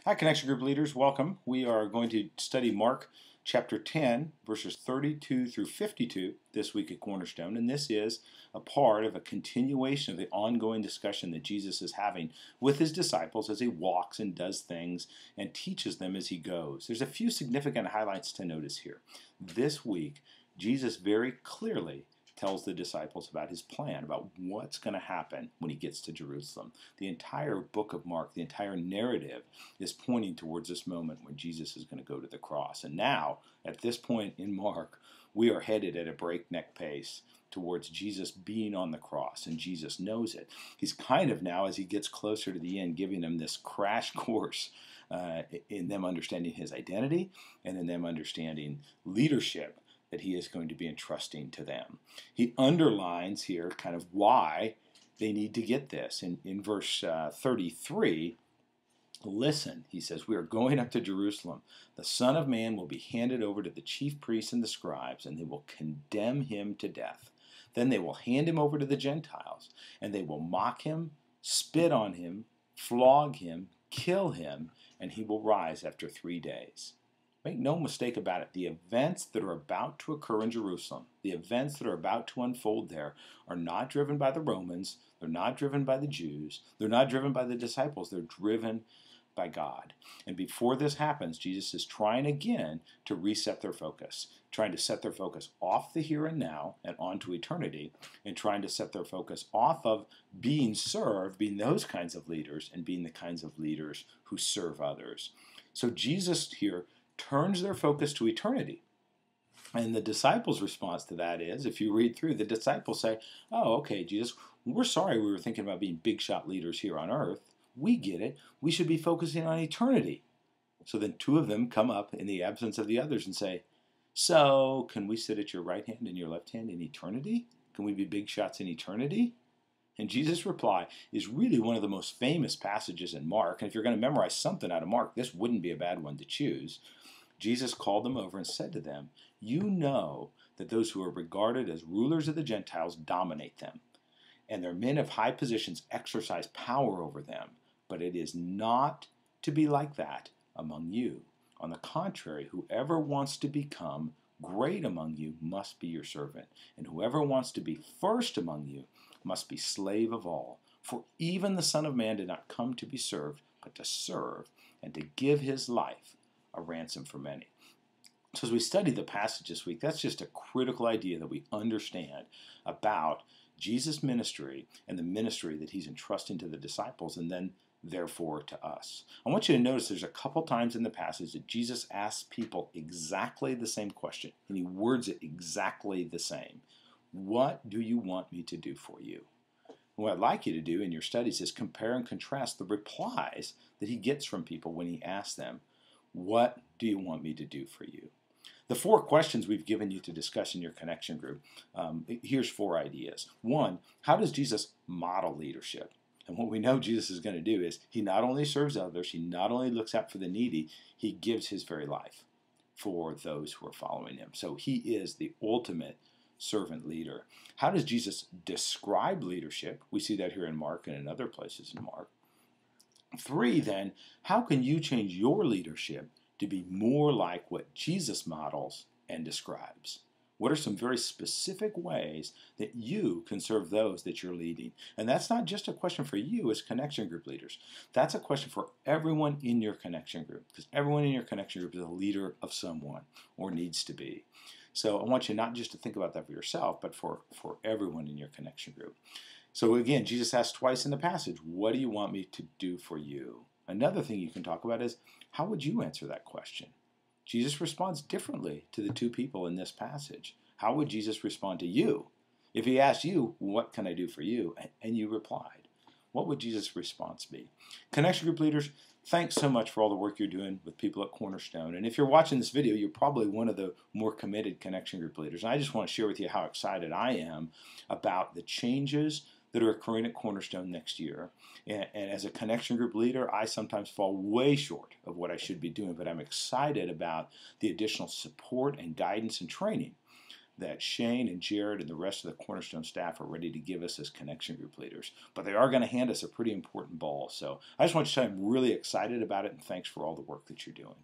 Hi, Connection Group leaders. Welcome. We are going to study Mark chapter 10, verses 32 through 52 this week at Cornerstone. And this is a part of a continuation of the ongoing discussion that Jesus is having with his disciples as he walks and does things and teaches them as he goes. There's a few significant highlights to notice here. This week, Jesus very clearly tells the disciples about his plan, about what's going to happen when he gets to Jerusalem. The entire book of Mark, the entire narrative is pointing towards this moment when Jesus is going to go to the cross. And now, at this point in Mark, we are headed at a breakneck pace towards Jesus being on the cross, and Jesus knows it. He's kind of now, as he gets closer to the end, giving them this crash course in them understanding his identity and in them understanding leadership that he is going to be entrusting to them. He underlines here kind of why they need to get this. In verse 33, listen, he says, we are going up to Jerusalem. The Son of Man will be handed over to the chief priests and the scribes, and they will condemn him to death. Then they will hand him over to the Gentiles, and they will mock him, spit on him, flog him, kill him, and he will rise after 3 days. Make no mistake about it, the events that are about to occur in Jerusalem, the events that are about to unfold there, are not driven by the Romans, they're not driven by the Jews, they're not driven by the disciples, they're driven by God. And before this happens, Jesus is trying again to reset their focus, trying to set their focus off the here and now and onto eternity, and trying to set their focus off of being served, being those kinds of leaders, and being the kinds of leaders who serve others. So Jesus here turns their focus to eternity. And the disciples' response to that is, if you read through, the disciples say, oh, okay, Jesus, we're sorry we were thinking about being big shot leaders here on earth. We get it. We should be focusing on eternity. So then two of them come up in the absence of the others and say, so can we sit at your right hand and your left hand in eternity? Can we be big shots in eternity? And Jesus' reply is really one of the most famous passages in Mark. And if you're going to memorize something out of Mark, this wouldn't be a bad one to choose. Jesus called them over and said to them, you know that those who are regarded as rulers of the Gentiles dominate them, and their men of high positions exercise power over them. But it is not to be like that among you. On the contrary, whoever wants to become great among you must be your servant, and whoever wants to be first among you must be slave of all. For even the Son of Man did not come to be served, but to serve, and to give his life a ransom for many. So as we study the passage this week, that's just a critical idea that we understand about Jesus' ministry and the ministry that he's entrusting to the disciples, and then therefore to us. I want you to notice there's a couple times in the passage that Jesus asks people exactly the same question, and he words it exactly the same. What do you want me to do for you? What I'd like you to do in your studies is compare and contrast the replies that he gets from people when he asks them, what do you want me to do for you? The 4 questions we've given you to discuss in your connection group, here's 4 ideas. 1, how does Jesus model leadership? And what we know Jesus is going to do is he not only serves others, he not only looks out for the needy, he gives his very life for those who are following him. So he is the ultimate servant leader. How does Jesus describe leadership? We see that here in Mark and in other places in Mark. 3, then, how can you change your leadership to be more like what Jesus models and describes? What are some very specific ways that you can serve those that you're leading? And that's not just a question for you as connection group leaders. That's a question for everyone in your connection group, because everyone in your connection group is a leader of someone or needs to be. So I want you not just to think about that for yourself, but for everyone in your connection group. So again, Jesus asks twice in the passage, what do you want me to do for you? Another thing you can talk about is, how would you answer that question? Jesus responds differently to the 2 people in this passage. How would Jesus respond to you? If he asked you, what can I do for you? And you replied, what would Jesus' response be? Connection group leaders, thanks so much for all the work you're doing with people at Cornerstone. And if you're watching this video, you're probably one of the more committed connection group leaders. And I just want to share with you how excited I am about the changes that are occurring at Cornerstone next year. And as a connection group leader, I sometimes fall way short of what I should be doing, but I'm excited about the additional support and guidance and training that Shane and Jared and the rest of the Cornerstone staff are ready to give us as connection group leaders. But they are going to hand us a pretty important ball. So I just want to say I'm really excited about it, and thanks for all the work that you're doing.